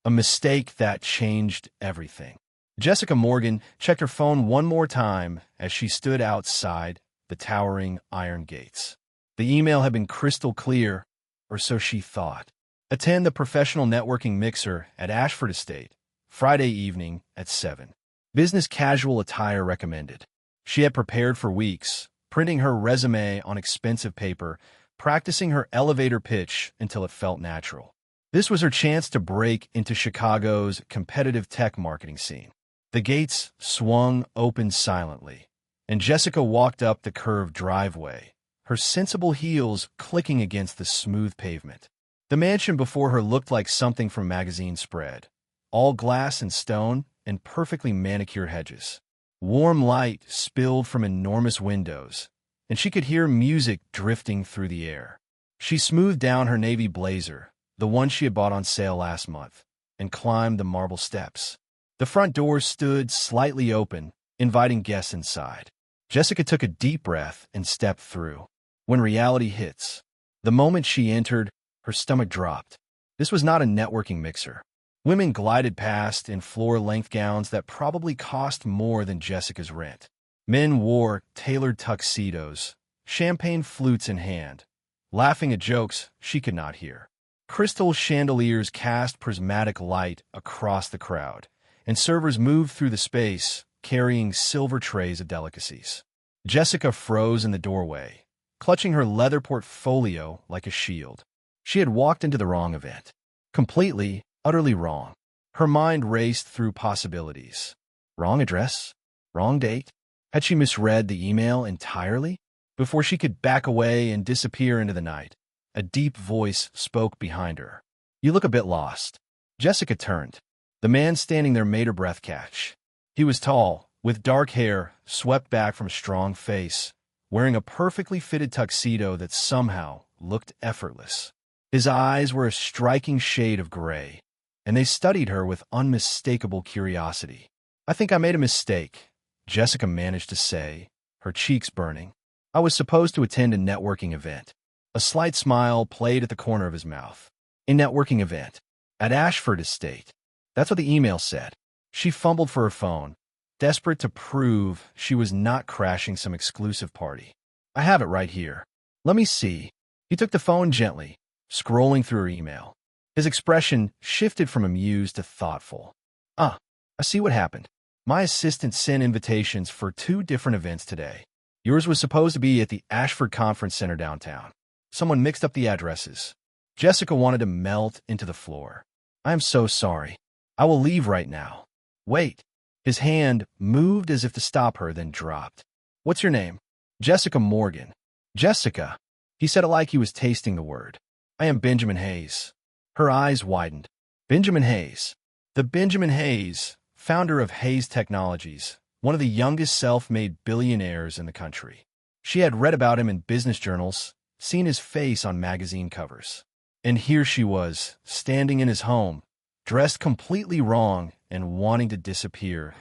A mistake that changed everything. Jessica Morgan checked her phone one more time as she stood outside the towering iron gates. The email had been crystal clear, or so she thought. Attend the professional networking mixer at Ashford Estate, Friday evening at 7. Business casual attire recommended. She had prepared for weeks, printing her resume on expensive paper, practicing her elevator pitch until it felt natural. This was her chance to break into Chicago's competitive tech marketing scene. The gates swung open silently, and Jessica walked up the curved driveway, her sensible heels clicking against the smooth pavement. The mansion before her looked like something from magazine spread, all glass and stone and perfectly manicured hedges. Warm light spilled from enormous windows, and she could hear music drifting through the air. She smoothed down her navy blazer, the one she had bought on sale last month, and climbed the marble steps. The front door stood slightly open, inviting guests inside. Jessica took a deep breath and stepped through. When reality hits, the moment she entered, her stomach dropped. This was not a networking mixer. Women glided past in floor-length gowns that probably cost more than Jessica's rent. Men wore tailored tuxedos, champagne flutes in hand, laughing at jokes she could not hear. Crystal chandeliers cast prismatic light across the crowd, and servers moved through the space, carrying silver trays of delicacies. Jessica froze in the doorway, clutching her leather portfolio like a shield. She had walked into the wrong event. Completely, utterly wrong. Her mind raced through possibilities. Wrong address? Wrong date? Had she misread the email entirely? Before she could back away and disappear into the night, a deep voice spoke behind her. "You look a bit lost." Jessica turned. The man standing there made her breath catch. He was tall, with dark hair swept back from a strong face, wearing a perfectly fitted tuxedo that somehow looked effortless. His eyes were a striking shade of gray, and they studied her with unmistakable curiosity. "I think I made a mistake," Jessica managed to say, her cheeks burning. "I was supposed to attend a networking event." A slight smile played at the corner of his mouth. "A networking event? At Ashford Estate?" That's what the email said. She fumbled for her phone, desperate to prove she was not crashing some exclusive party. "I have it right here. Let me see." He took the phone gently, scrolling through her email. His expression shifted from amused to thoughtful. "I see what happened. My assistant sent invitations for 2 different events today. Yours was supposed to be at the Ashford Conference Center downtown. Someone mixed up the addresses." Jessica wanted to melt into the floor. "I am so sorry. I will leave right now." "Wait." His hand moved as if to stop her, then dropped. "What's your name?" "Jessica Morgan." "Jessica." He said it like he was tasting the word. "I am Benjamin Hayes." Her eyes widened. Benjamin Hayes. The Benjamin Hayes, founder of Hayes Technologies, one of the youngest self-made billionaires in the country. She had read about him in business journals, seen his face on magazine covers. And here she was, standing in his home, dressed completely wrong and wanting to disappear.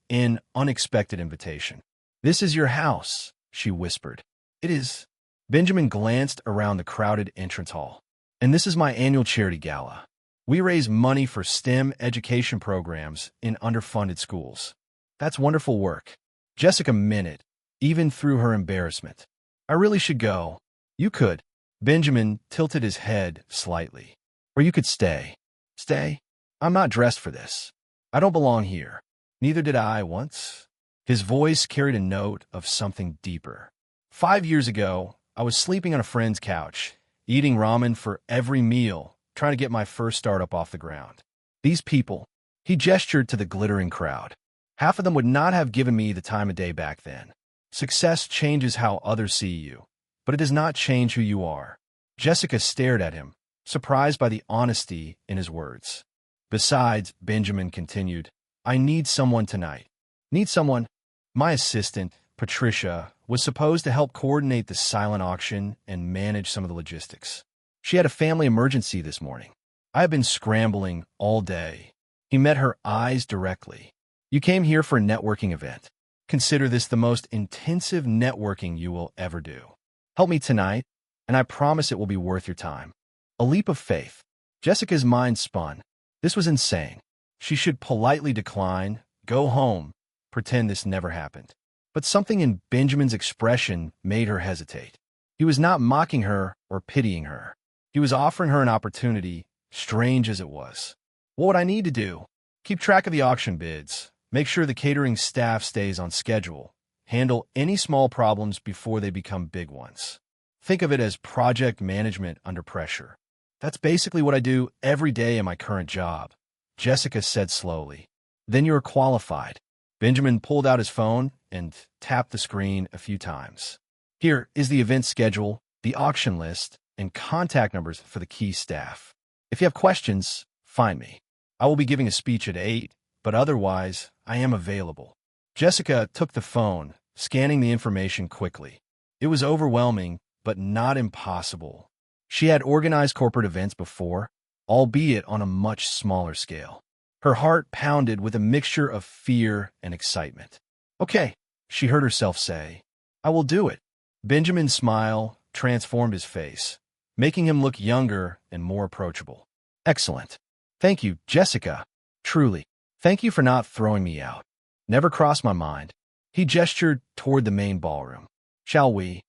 An unexpected invitation. "This is your house," she whispered. "It is." Benjamin glanced around the crowded entrance hall. "And this is my annual charity gala. We raise money for STEM education programs in underfunded schools." "That's wonderful work." Jessica meant it, even through her embarrassment. "I really should go." "You could." Benjamin tilted his head slightly. "Or you could stay." "Stay? I'm not dressed for this. I don't belong here. Neither did I once." His voice carried a note of something deeper. 5 years ago, I was sleeping on a friend's couch, eating ramen for every meal, trying to get my first startup off the ground. These people, he gestured to the glittering crowd. Half of them would not have given me the time of day back then. Success changes how others see you, but it does not change who you are. Jessica stared at him, surprised by the honesty in his words. "Besides," Benjamin continued, "I need someone tonight." "Need someone?" "My assistant, Patricia, was supposed to help coordinate the silent auction and manage some of the logistics. She had a family emergency this morning. I have been scrambling all day." He met her eyes directly. "You came here for a networking event. Consider this the most intensive networking you will ever do. Help me tonight, and I promise it will be worth your time." A leap of faith. Jessica's mind spun. This was insane. She should politely decline, go home, pretend this never happened. But something in Benjamin's expression made her hesitate. He was not mocking her or pitying her. He was offering her an opportunity, strange as it was. What would I need to do? Keep track of the auction bids. Make sure the catering staff stays on schedule. Handle any small problems before they become big ones. Think of it as project management under pressure. That's basically what I do every day in my current job, Jessica said slowly. Then you're qualified. Benjamin pulled out his phone and tapped the screen a few times. Here is the event schedule, the auction list, and contact numbers for the key staff. If you have questions, find me. I will be giving a speech at 8, but otherwise, I am available. Jessica took the phone, scanning the information quickly. It was overwhelming, but not impossible. She had organized corporate events before, albeit on a much smaller scale. Her heart pounded with a mixture of fear and excitement. Okay, she heard herself say. I will do it. Benjamin's smile transformed his face, making him look younger and more approachable. Excellent. Thank you, Jessica. Truly. Thank you for not throwing me out. Never crossed my mind. He gestured toward the main ballroom. Shall we?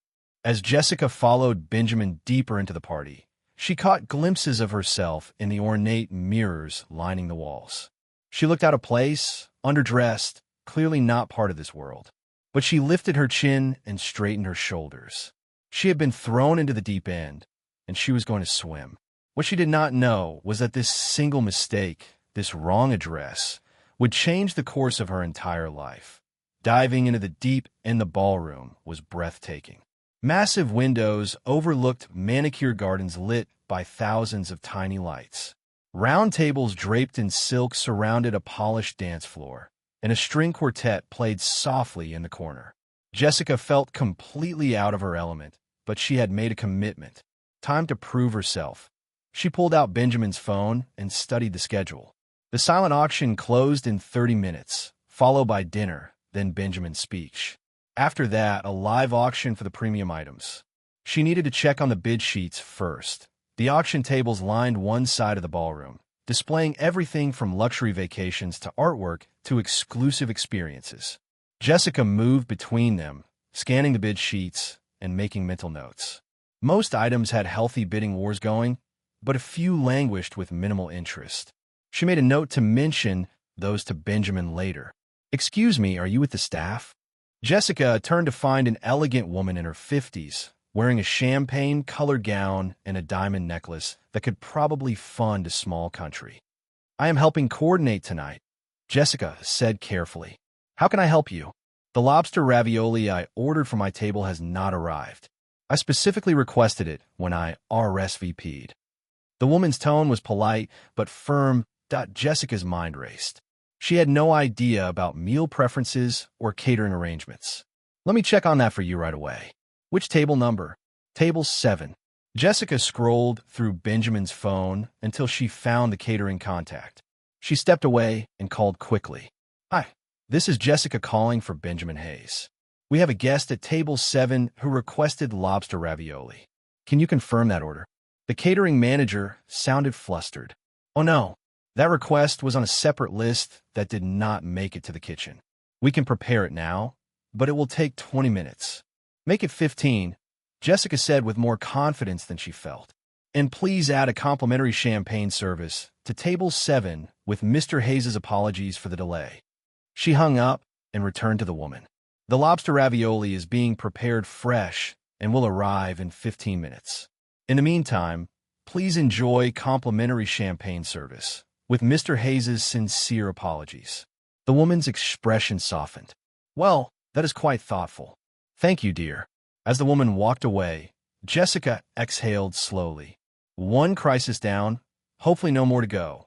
As Jessica followed Benjamin deeper into the party, she caught glimpses of herself in the ornate mirrors lining the walls. She looked out of place, underdressed, clearly not part of this world. But she lifted her chin and straightened her shoulders. She had been thrown into the deep end, and she was going to swim. What she did not know was that this single mistake, this wrong address, would change the course of her entire life. Diving into the deep in the ballroom was breathtaking. Massive windows overlooked manicured gardens lit by thousands of tiny lights. Round tables draped in silk surrounded a polished dance floor, and a string quartet played softly in the corner. Jessica felt completely out of her element, but she had made a commitment. Time to prove herself. She pulled out Benjamin's phone and studied the schedule. The silent auction closed in 30 minutes, followed by dinner, then Benjamin's speech. After that, a live auction for the premium items. She needed to check on the bid sheets first. The auction tables lined one side of the ballroom, displaying everything from luxury vacations to artwork to exclusive experiences. Jessica moved between them, scanning the bid sheets and making mental notes. Most items had healthy bidding wars going, but a few languished with minimal interest. She made a note to mention those to Benjamin later. Excuse me, are you with the staff? Jessica turned to find an elegant woman in her 50s, wearing a champagne-colored gown and a diamond necklace that could probably fund a small country. I am helping coordinate tonight, Jessica said carefully. How can I help you? The lobster ravioli I ordered for my table has not arrived. I specifically requested it when I RSVP'd. The woman's tone was polite but firm. Jessica's mind raced. She had no idea about meal preferences or catering arrangements. Let me check on that for you right away. Which table number? Table 7. Jessica scrolled through Benjamin's phone until she found the catering contact. She stepped away and called quickly. Hi, this is Jessica calling for Benjamin Hayes. We have a guest at table 7 who requested lobster ravioli. Can you confirm that order? The catering manager sounded flustered. Oh no. That request was on a separate list that did not make it to the kitchen. We can prepare it now, but it will take 20 minutes. Make it 15, Jessica said with more confidence than she felt. And please add a complimentary champagne service to table 7 with Mr. Hayes' apologies for the delay. She hung up and returned to the woman. The lobster ravioli is being prepared fresh and will arrive in 15 minutes. In the meantime, please enjoy complimentary champagne service with Mr. Hayes' sincere apologies. The woman's expression softened. Well, that is quite thoughtful. Thank you, dear. As the woman walked away, Jessica exhaled slowly. One crisis down, hopefully no more to go.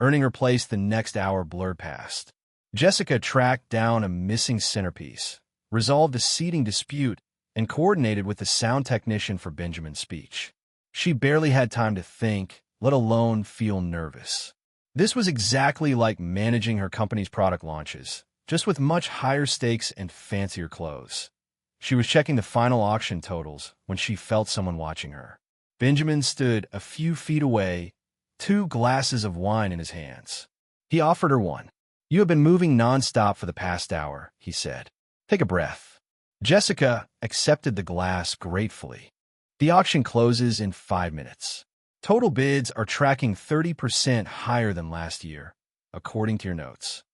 Earning her place the next hour blurred past. Jessica tracked down a missing centerpiece, resolved a seating dispute, and coordinated with the sound technician for Benjamin's speech. She barely had time to think, let alone feel nervous. This was exactly like managing her company's product launches, just with much higher stakes and fancier clothes. She was checking the final auction totals when she felt someone watching her. Benjamin stood a few feet away, 2 glasses of wine in his hands. He offered her one. "You have been moving nonstop for the past hour," he said. "Take a breath." Jessica accepted the glass gratefully. The auction closes in 5 minutes. Total bids are tracking 30% higher than last year, according to your notes.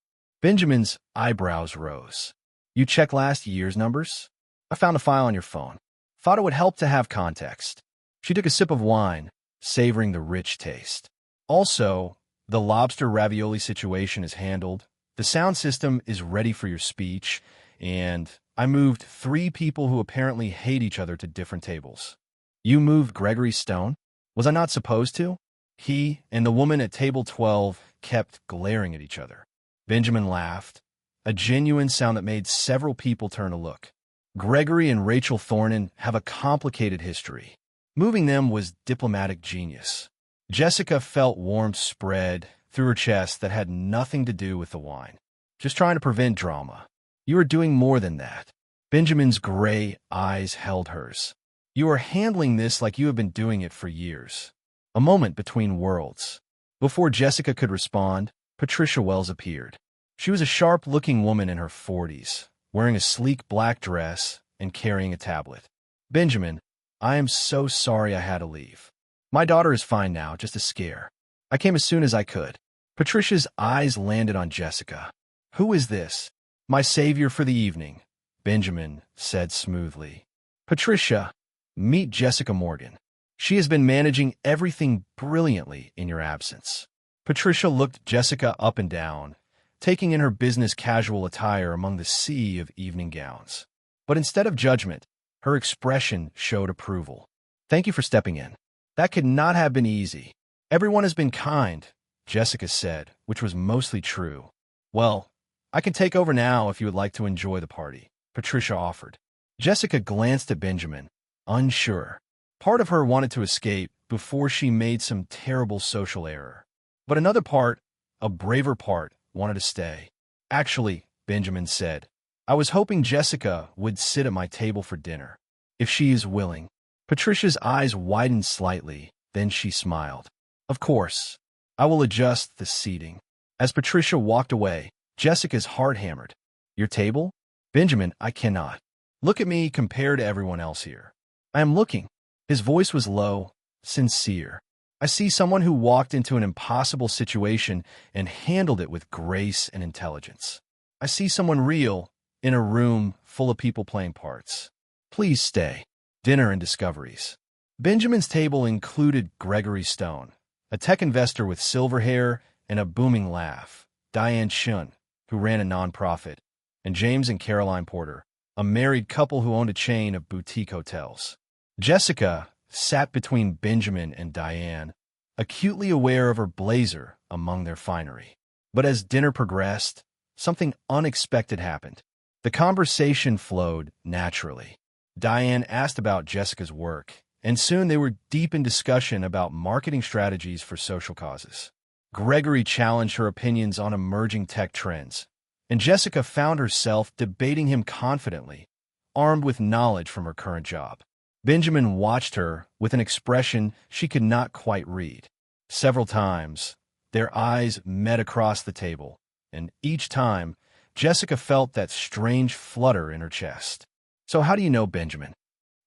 Benjamin's eyebrows rose. "You check last year's numbers?" "I found a file on your phone. Thought it would help to have context." She took a sip of wine, savoring the rich taste. "Also, the lobster ravioli situation is handled. The sound system is ready for your speech, and I moved 3 people who apparently hate each other to different tables." "You moved Gregory Stone? Was I not supposed to?" He and the woman at table 12 kept glaring at each other. Benjamin laughed, a genuine sound that made several people turn to look. "Gregory and Rachel Thornton have a complicated history. Moving them was diplomatic genius." Jessica felt warmth spread through her chest that had nothing to do with the wine. "Just trying to prevent drama." "You are doing more than that." Benjamin's gray eyes held hers. "You are handling this like you have been doing it for years." A moment between worlds. Before Jessica could respond, Patricia Wells appeared. She was a sharp-looking woman in her 40s, wearing a sleek black dress and carrying a tablet. "Benjamin, I am so sorry I had to leave. My daughter is fine now, just a scare. I came as soon as I could." Patricia's eyes landed on Jessica. "Who is this?" "My savior for the evening," Benjamin said smoothly. "Patricia, meet Jessica Morgan. She has been managing everything brilliantly in your absence." Patricia looked Jessica up and down, taking in her business casual attire among the sea of evening gowns. But instead of judgment, her expression showed approval. "Thank you for stepping in. That could not have been easy. Everyone has been kind," Jessica said, which was mostly true. "Well, I can take over now if you would like to enjoy the party," Patricia offered. Jessica glanced at Benjamin, unsure. Part of her wanted to escape before she made some terrible social error. But another part, a braver part, wanted to stay. "Actually," Benjamin said, "I was hoping Jessica would sit at my table for dinner, if she is willing." Patricia's eyes widened slightly, then she smiled. "Of course. I will adjust the seating." As Patricia walked away, Jessica's heart hammered. "Your table?" "Benjamin, I cannot. Look at me compared to everyone else here." "I am looking." His voice was low, sincere. "I see someone who walked into an impossible situation and handled it with grace and intelligence. I see someone real in a room full of people playing parts. Please stay." Dinner and discoveries. Benjamin's table included Gregory Stone, a tech investor with silver hair and a booming laugh, Diane Shun, who ran a nonprofit, and James and Caroline Porter, a married couple who owned a chain of boutique hotels. Jessica sat between Benjamin and Diane, acutely aware of her blazer among their finery. But as dinner progressed, something unexpected happened. The conversation flowed naturally. Diane asked about Jessica's work, and soon they were deep in discussion about marketing strategies for social causes. Gregory challenged her opinions on emerging tech trends, and Jessica found herself debating him confidently, armed with knowledge from her current job. Benjamin watched her with an expression she could not quite read. Several times, their eyes met across the table, and each time, Jessica felt that strange flutter in her chest. "So how do you know Benjamin?"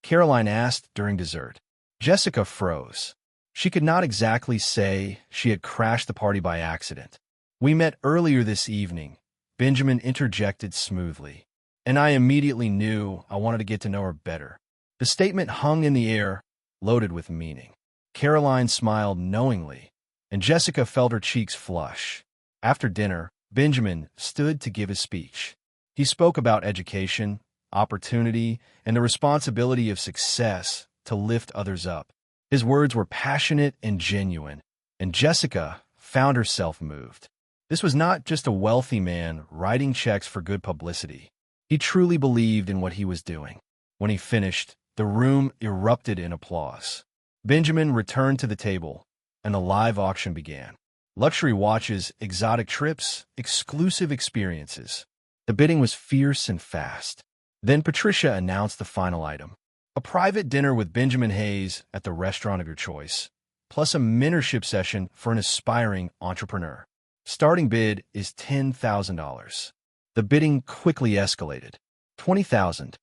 Caroline asked during dessert. Jessica froze. She could not exactly say she had crashed the party by accident. "We met earlier this evening," Benjamin interjected smoothly, "and I immediately knew I wanted to get to know her better." The statement hung in the air, loaded with meaning. Caroline smiled knowingly, and Jessica felt her cheeks flush. After dinner, Benjamin stood to give his speech. He spoke about education, opportunity, and the responsibility of success to lift others up. His words were passionate and genuine, and Jessica found herself moved. This was not just a wealthy man writing checks for good publicity. He truly believed in what he was doing. When he finished, the room erupted in applause. Benjamin returned to the table, and the live auction began. Luxury watches, exotic trips, exclusive experiences. The bidding was fierce and fast. Then Patricia announced the final item. A private dinner with Benjamin Hayes at the restaurant of your choice. plus a mentorship session for an aspiring entrepreneur. Starting bid is $10,000. The bidding quickly escalated. $20,000,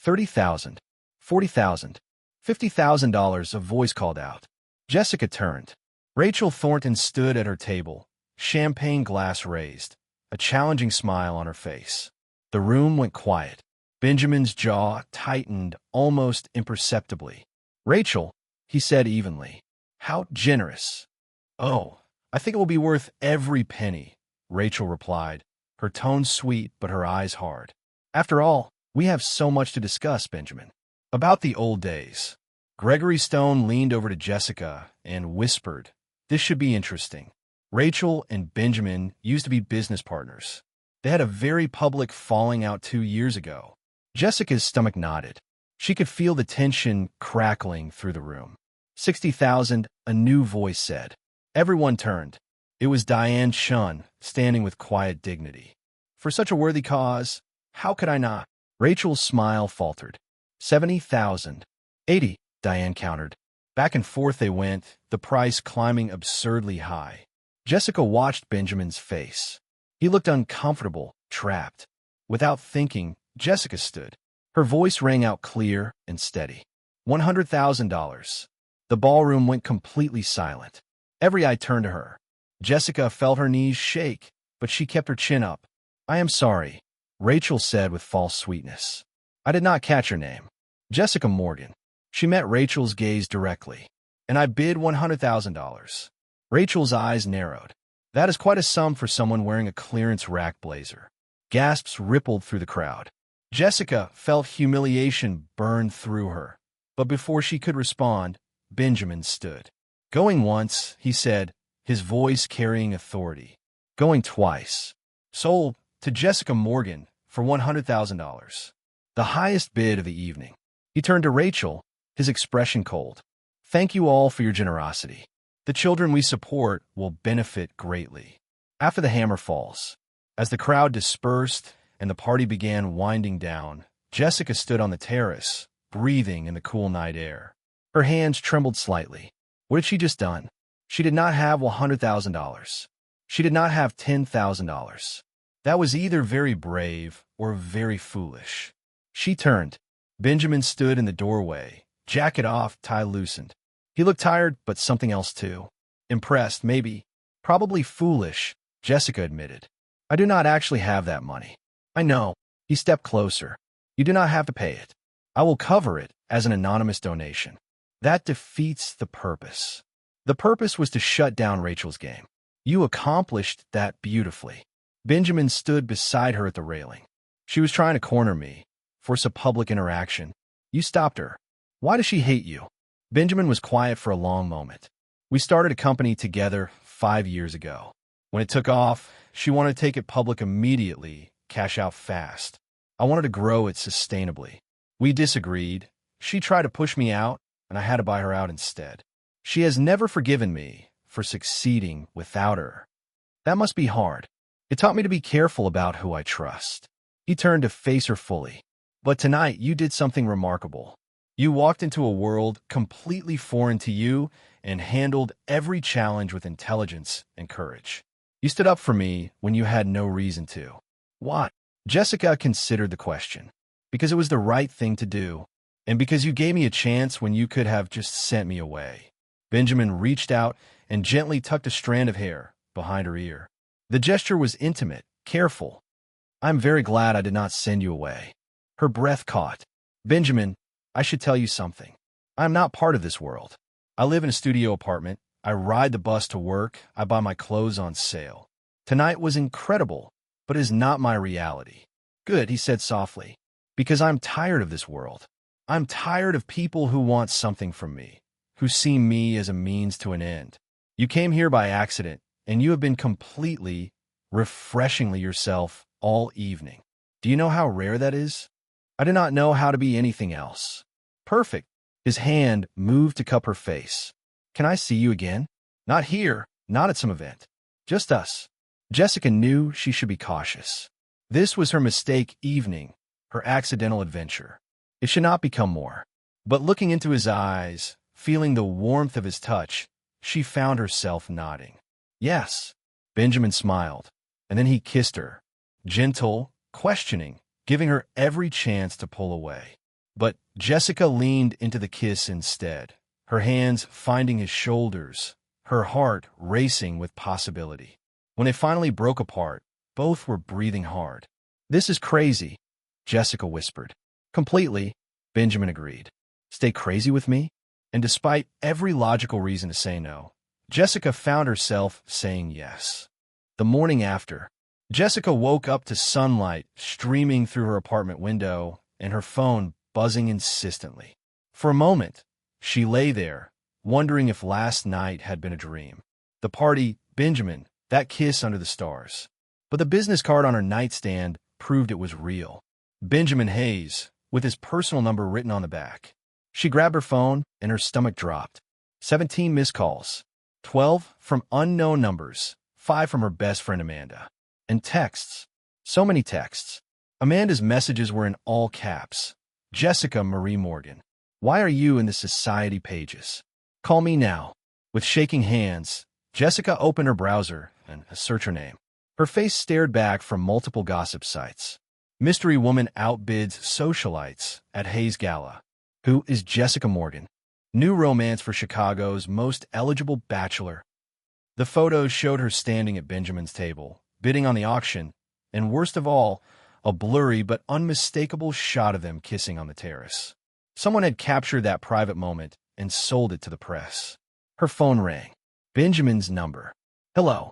$30,000, $40,000, $50,000, a voice called out. Jessica turned. Rachel Thornton stood at her table, champagne glass raised, a challenging smile on her face. The room went quiet. Benjamin's jaw tightened almost imperceptibly. "Rachel," he said evenly, "how generous." "Oh, I think it will be worth every penny," Rachel replied, her tone sweet but her eyes hard. "After all, we have so much to discuss, Benjamin." About the old days. Gregory Stone leaned over to Jessica and whispered, "This should be interesting." Rachel and Benjamin used to be business partners. They had a very public falling out 2 years ago. Jessica's stomach knotted. She could feel the tension crackling through the room. 60,000, a new voice said. Everyone turned. It was Diane Shun, standing with quiet dignity. "For such a worthy cause, how could I not?" Rachel's smile faltered. 70,000. 80, Diane countered. Back and forth they went, the price climbing absurdly high. Jessica watched Benjamin's face. He looked uncomfortable, trapped. Without thinking, Jessica stood. Her voice rang out clear and steady. $100,000. The ballroom went completely silent. Every eye turned to her. Jessica felt her knees shake, but she kept her chin up. "I am sorry," Rachel said with false sweetness. "I did not catch your name." "Jessica Morgan." She met Rachel's gaze directly. "And I bid $100,000. Rachel's eyes narrowed. That is quite a sum for someone wearing a clearance rack blazer. Gasps rippled through the crowd. Jessica felt humiliation burn through her. But before she could respond, Benjamin stood. "Going once," he said, his voice carrying authority. "Going twice. Sold to Jessica Morgan for $100,000. The highest bid of the evening." He turned to Rachel, his expression cold. "Thank you all for your generosity. The children we support will benefit greatly." After the hammer falls, as the crowd dispersed and the party began winding down, Jessica stood on the terrace, breathing in the cool night air. Her hands trembled slightly. What had she just done? She did not have $100,000. She did not have $10,000. That was either very brave or very foolish. She turned. Benjamin stood in the doorway, jacket off, tie loosened. He looked tired, but something else too. Impressed, maybe. Probably foolish, Jessica admitted. "I do not actually have that money." "I know." He stepped closer. "You do not have to pay it. I will cover it as an anonymous donation." That defeats the purpose. The purpose was to shut down Rachel's game. You accomplished that beautifully. Benjamin stood beside her at the railing. She was trying to corner me, force a public interaction. You stopped her. "Why does she hate you?" Benjamin was quiet for a long moment. "We started a company together 5 years ago. When it took off, she wanted to take it public immediately, cash out fast. I wanted to grow it sustainably. We disagreed. She tried to push me out, and I had to buy her out instead. She has never forgiven me for succeeding without her. That must be hard. It taught me to be careful about who I trust." He turned to face her fully. "But tonight you did something remarkable. You walked into a world completely foreign to you and handled every challenge with intelligence and courage. You stood up for me when you had no reason to." "Why?" Jessica considered the question. "Because it was the right thing to do, and because you gave me a chance when you could have just sent me away." Benjamin reached out and gently tucked a strand of hair behind her ear. The gesture was intimate, careful. "I'm very glad I did not send you away." Her breath caught. "Benjamin, I should tell you something. I am not part of this world. I live in a studio apartment. I ride the bus to work. I buy my clothes on sale. Tonight was incredible, but is not my reality." "Good," he said softly, "because I'm tired of this world. I'm tired of people who want something from me, who see me as a means to an end. You came here by accident, and you have been completely, refreshingly yourself all evening. Do you know how rare that is? I do not know how to be anything else." "Perfect." His hand moved to cup her face. "Can I see you again? Not here, not at some event. Just us." Jessica knew she should be cautious. This was her mistake evening, her accidental adventure. It should not become more. But looking into his eyes, feeling the warmth of his touch, she found herself nodding. Yes. Benjamin smiled, and then he kissed her, gentle, questioning, giving her every chance to pull away. But Jessica leaned into the kiss instead, her hands finding his shoulders, her heart racing with possibility. When they finally broke apart, both were breathing hard. "This is crazy," Jessica whispered. "Completely," Benjamin agreed. "Stay crazy with me?" And despite every logical reason to say no, Jessica found herself saying yes. The morning after, Jessica woke up to sunlight streaming through her apartment window and her phone buzzing insistently. For a moment, she lay there, wondering if last night had been a dream. The party, Benjamin, that kiss under the stars. But the business card on her nightstand proved it was real. Benjamin Hayes, with his personal number written on the back. She grabbed her phone and her stomach dropped. 17 missed calls. 12 from unknown numbers. 5 from her best friend Amanda. And texts. So many texts. Amanda's messages were in all caps. "Jessica Marie Morgan. Why are you in the society pages? Call me now." With shaking hands, Jessica opened her browser and searched her name. Her face stared back from multiple gossip sites. Mystery woman outbids socialites at Hayes Gala. Who is Jessica Morgan? New romance for Chicago's most eligible bachelor. The photos showed her standing at Benjamin's table, bidding on the auction, and worst of all, a blurry but unmistakable shot of them kissing on the terrace. Someone had captured that private moment and sold it to the press. Her phone rang. Benjamin's number. "Hello.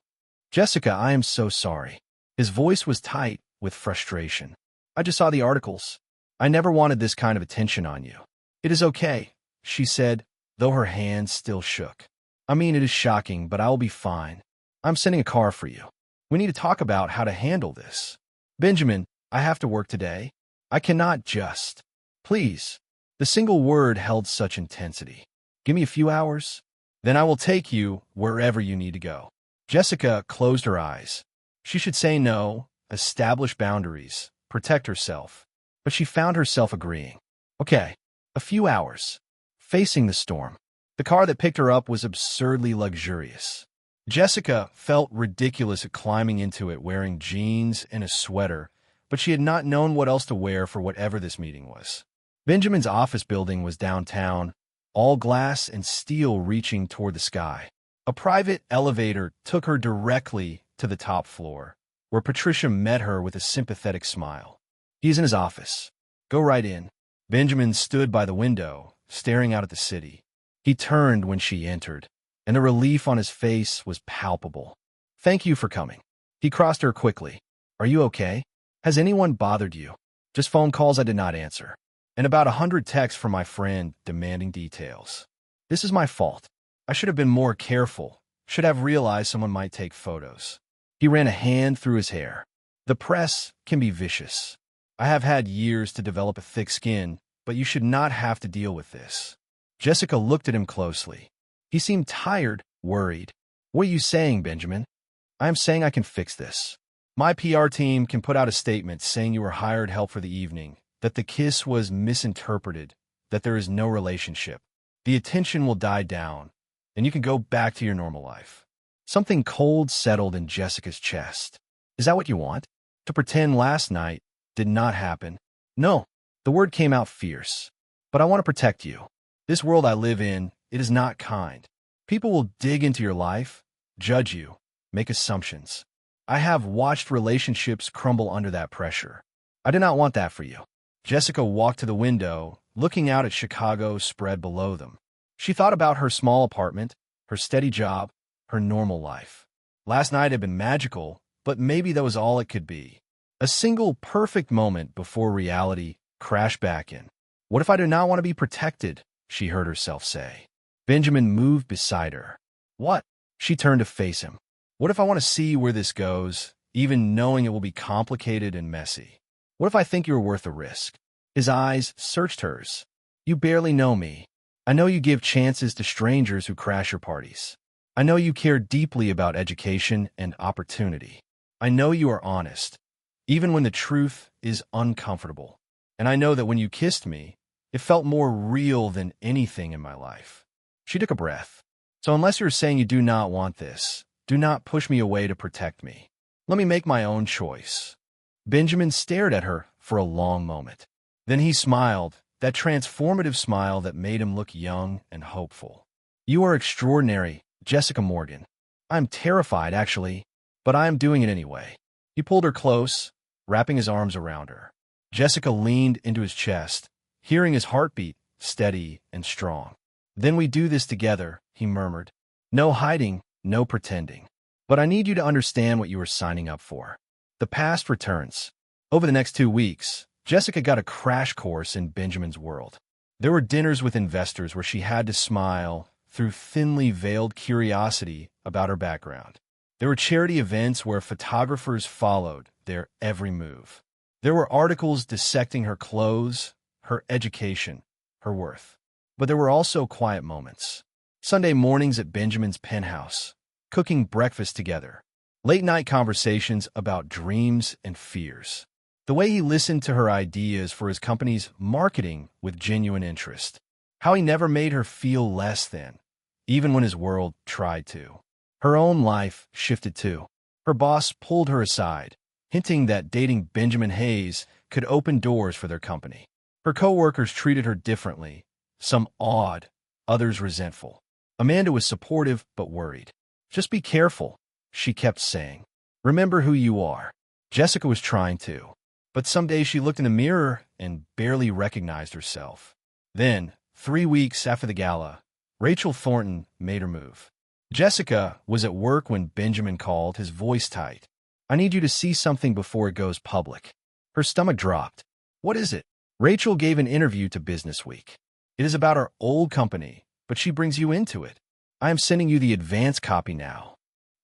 Jessica, I am so sorry." His voice was tight with frustration. "I just saw the articles. I never wanted this kind of attention on you." "It is okay," she said, though her hands still shook. "I mean, it is shocking, but I will be fine. I'm sending a car for you. We need to talk about how to handle this." "Benjamin, I have to work today. I cannot just." "Please." The single word held such intensity. "Give me a few hours. Then I will take you wherever you need to go." Jessica closed her eyes. She should say no, establish boundaries, protect herself. But she found herself agreeing. "Okay, a few hours." Facing the storm. The car that picked her up was absurdly luxurious. Jessica felt ridiculous at climbing into it wearing jeans and a sweater, but she had not known what else to wear for whatever this meeting was. Benjamin's office building was downtown, all glass and steel reaching toward the sky. A private elevator took her directly to the top floor, where Patricia met her with a sympathetic smile. "He's in his office. Go right in." Benjamin stood by the window, staring out at the city. He turned when she entered, and the relief on his face was palpable. "Thank you for coming." He crossed her quickly. "Are you okay? Has anyone bothered you?" "Just phone calls I did not answer. And about 100 texts from my friend demanding details." "This is my fault. I should have been more careful, should have realized someone might take photos." He ran a hand through his hair. "The press can be vicious. I have had years to develop a thick skin, but you should not have to deal with this." Jessica looked at him closely. He seemed tired, worried. "What are you saying, Benjamin?" "I am saying I can fix this. My PR team can put out a statement saying you were hired help for the evening, that the kiss was misinterpreted, that there is no relationship. The attention will die down, and you can go back to your normal life." Something cold settled in Jessica's chest. "Is that what you want? To pretend last night did not happen?" "No." The word came out fierce. "But I want to protect you. This world I live in, it is not kind. People will dig into your life, judge you, make assumptions. I have watched relationships crumble under that pressure. I do not want that for you." Jessica walked to the window, looking out at Chicago spread below them. She thought about her small apartment, her steady job, her normal life. Last night had been magical, but maybe that was all it could be. A single perfect moment before reality crashed back in. "What if I do not want to be protected?" she heard herself say. Benjamin moved beside her. "What?" She turned to face him. "What if I want to see where this goes, even knowing it will be complicated and messy? What if I think you're worth the risk?" His eyes searched hers. "You barely know me. I know you give chances to strangers who crash your parties. I know you care deeply about education and opportunity. I know you are honest, even when the truth is uncomfortable. And I know that when you kissed me, it felt more real than anything in my life." She took a breath. So unless you're saying you do not want this, do not push me away to protect me. Let me make my own choice. Benjamin stared at her for a long moment. Then he smiled, that transformative smile that made him look young and hopeful. You are extraordinary, Jessica Morgan. I'm terrified, actually, but I am doing it anyway. He pulled her close, wrapping his arms around her. Jessica leaned into his chest, hearing his heartbeat, steady and strong. Then we do this together, he murmured. No hiding, no pretending. But I need you to understand what you are signing up for. The past returns. Over the next 2 weeks, Jessica got a crash course in Benjamin's world. There were dinners with investors where she had to smile through thinly veiled curiosity about her background. There were charity events where photographers followed their every move. There were articles dissecting her clothes, her education, her worth. But there were also quiet moments. Sunday mornings at Benjamin's penthouse, cooking breakfast together. Late-night conversations about dreams and fears. The way he listened to her ideas for his company's marketing with genuine interest. How he never made her feel less than, even when his world tried to. Her own life shifted too. Her boss pulled her aside, hinting that dating Benjamin Hayes could open doors for their company. Her co-workers treated her differently, some awed, others resentful. Amanda was supportive but worried. Just be careful, she kept saying. Remember who you are. Jessica was trying to. But some days she looked in the mirror and barely recognized herself. Then, 3 weeks after the gala, Rachel Thornton made her move. Jessica was at work when Benjamin called, his voice tight. I need you to see something before it goes public. Her stomach dropped. What is it? Rachel gave an interview to Business Week. It is about our old company, but she brings you into it. I am sending you the advance copy now.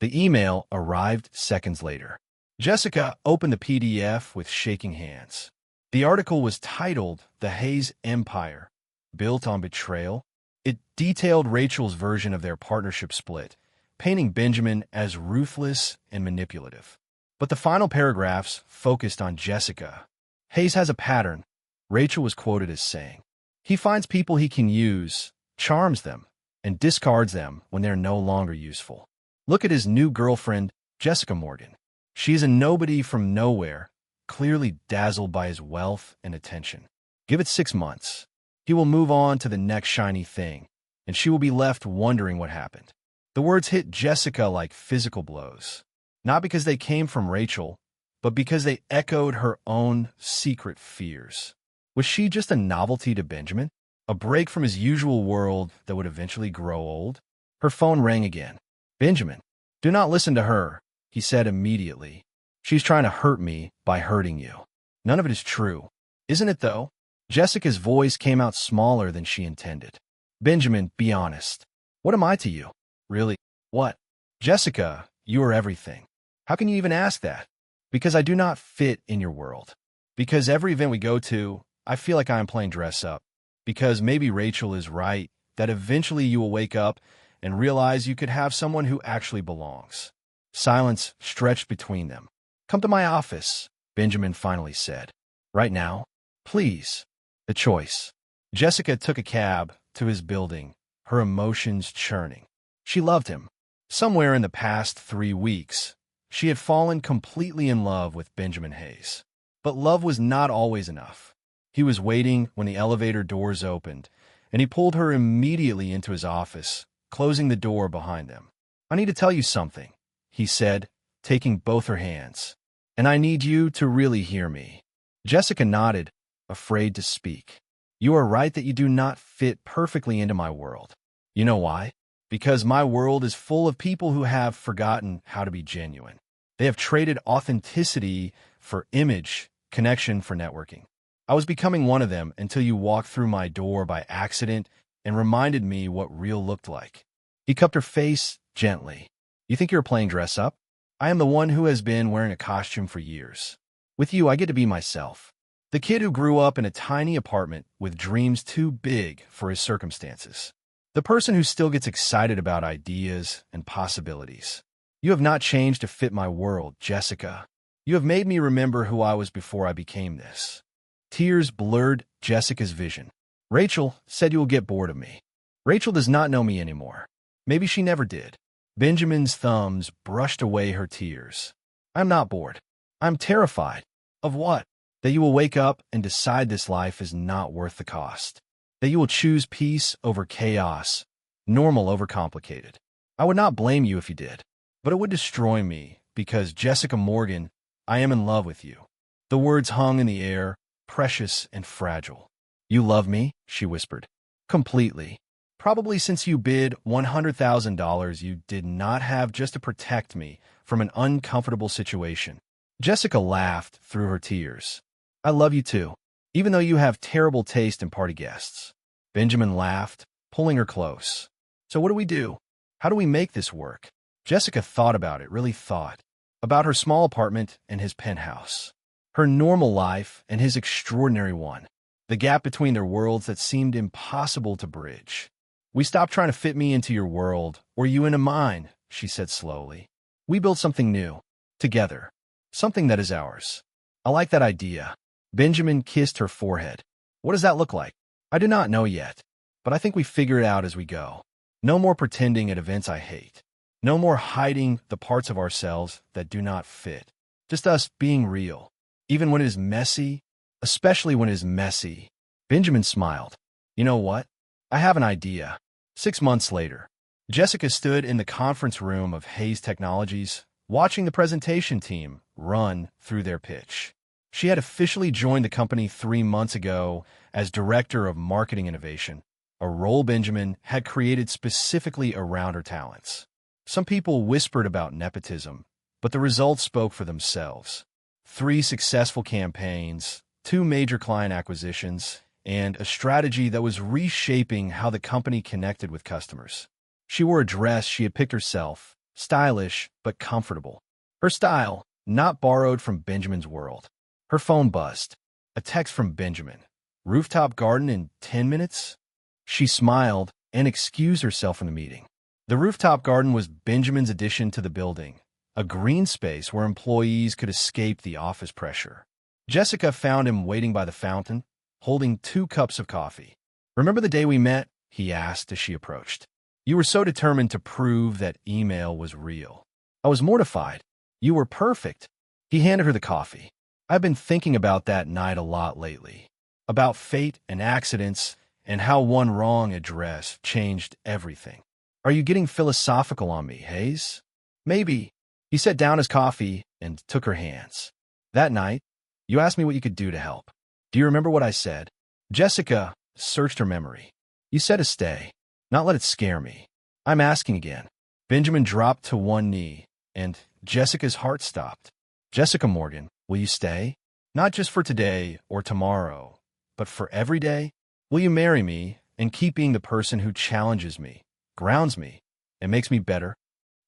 The email arrived seconds later. Jessica opened the PDF with shaking hands. The article was titled The Hayes Empire, Built on Betrayal. It detailed Rachel's version of their partnership split, painting Benjamin as ruthless and manipulative. But the final paragraphs focused on Jessica. Hayes has a pattern, Rachel was quoted as saying. He finds people he can use, charms them, and discards them when they're no longer useful. Look at his new girlfriend, Jessica Morgan. She is a nobody from nowhere, clearly dazzled by his wealth and attention. Give it 6 months. He will move on to the next shiny thing, and she will be left wondering what happened. The words hit Jessica like physical blows, not because they came from Rachel, but because they echoed her own secret fears. Was she just a novelty to Benjamin? A break from his usual world that would eventually grow old? Her phone rang again. Benjamin, do not listen to her, he said immediately. She's trying to hurt me by hurting you. None of it is true. Isn't it, though? Jessica's voice came out smaller than she intended. Benjamin, be honest. What am I to you? Really? What? Jessica, you are everything. How can you even ask that? Because I do not fit in your world. Because every event we go to, I feel like I am playing dress up. Because maybe Rachel is right, that eventually you will wake up and realize you could have someone who actually belongs. Silence stretched between them. Come to my office, Benjamin finally said. Right now? Please. The choice. Jessica took a cab to his building, her emotions churning. She loved him. Somewhere in the past 3 weeks, she had fallen completely in love with Benjamin Hayes. But love was not always enough. He was waiting when the elevator doors opened, and he pulled her immediately into his office, closing the door behind them. I need to tell you something, he said, taking both her hands. And I need you to really hear me. Jessica nodded, afraid to speak. You are right that you do not fit perfectly into my world. You know why? Because my world is full of people who have forgotten how to be genuine. They have traded authenticity for image, connection for networking. I was becoming one of them until you walked through my door by accident and reminded me what real looked like. He cupped her face gently. You think you're playing dress up? I am the one who has been wearing a costume for years. With you, I get to be myself. The kid who grew up in a tiny apartment with dreams too big for his circumstances. The person who still gets excited about ideas and possibilities. You have not changed to fit my world, Jessica. You have made me remember who I was before I became this. Tears blurred Jessica's vision. Rachel said you will get bored of me. Rachel does not know me anymore. Maybe she never did. Benjamin's thumbs brushed away her tears. I'm not bored. I'm terrified. Of what? That you will wake up and decide this life is not worth the cost. That you will choose peace over chaos, normal over complicated. I would not blame you if you did, but it would destroy me because, Jessica Morgan, I am in love with you. The words hung in the air, precious and fragile. You love me? She whispered. Completely. Probably since you bid $100,000 you did not have just to protect me from an uncomfortable situation. Jessica laughed through her tears. I love you too, even though you have terrible taste in party guests. Benjamin laughed, pulling her close. So what do we do? How do we make this work? Jessica thought about it, really thought. About her small apartment and his penthouse. Her normal life and his extraordinary one. The gap between their worlds that seemed impossible to bridge. We stopped trying to fit me into your world, or you into mine, she said slowly. We built something new. Together. Something that is ours. I like that idea. Benjamin kissed her forehead. What does that look like? I do not know yet, but I think we figure it out as we go. No more pretending at events I hate. No more hiding the parts of ourselves that do not fit. Just us being real. Even when it is messy, especially when it is messy. Benjamin smiled. You know what? I have an idea. 6 months later, Jessica stood in the conference room of Hayes Technologies, watching the presentation team run through their pitch. She had officially joined the company 3 months ago as Director of Marketing Innovation, a role Benjamin had created specifically around her talents. Some people whispered about nepotism, but the results spoke for themselves. 3 successful campaigns, 2 major client acquisitions, and a strategy that was reshaping how the company connected with customers. She wore a dress she had picked herself, stylish but comfortable. Her style, not borrowed from Benjamin's world. Her phone buzzed. A text from Benjamin. Rooftop garden in 10 minutes? She smiled and excused herself from the meeting. The rooftop garden was Benjamin's addition to the building, a green space where employees could escape the office pressure. Jessica found him waiting by the fountain, holding 2 cups of coffee. Remember the day we met? He asked as she approached. You were so determined to prove that email was real. I was mortified. You were perfect. He handed her the coffee. I've been thinking about that night a lot lately. About fate and accidents and how one wrong address changed everything. Are you getting philosophical on me, Hayes? Maybe. He set down his coffee and took her hands. That night, you asked me what you could do to help. Do you remember what I said? Jessica searched her memory. You said to stay, not let it scare me. I'm asking again. Benjamin dropped to one knee, and Jessica's heart stopped. Jessica Morgan, will you stay? Not just for today or tomorrow, but for every day? Will you marry me and keep being the person who challenges me, grounds me, and makes me better?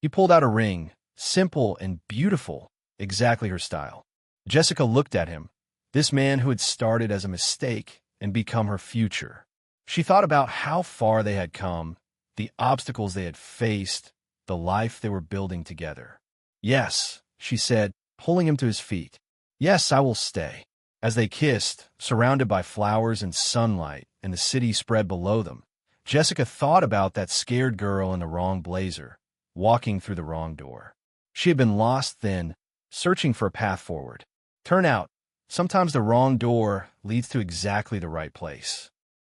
He pulled out a ring, simple and beautiful, exactly her style. Jessica looked at him, this man who had started as a mistake and become her future. She thought about how far they had come, the obstacles they had faced, the life they were building together. Yes, she said, pulling him to his feet. Yes, I will stay. As they kissed, surrounded by flowers and sunlight, and the city spread below them, Jessica thought about that scared girl in the wrong blazer, walking through the wrong door. She had been lost then, searching for a path forward. Turn out, sometimes the wrong door leads to exactly the right place.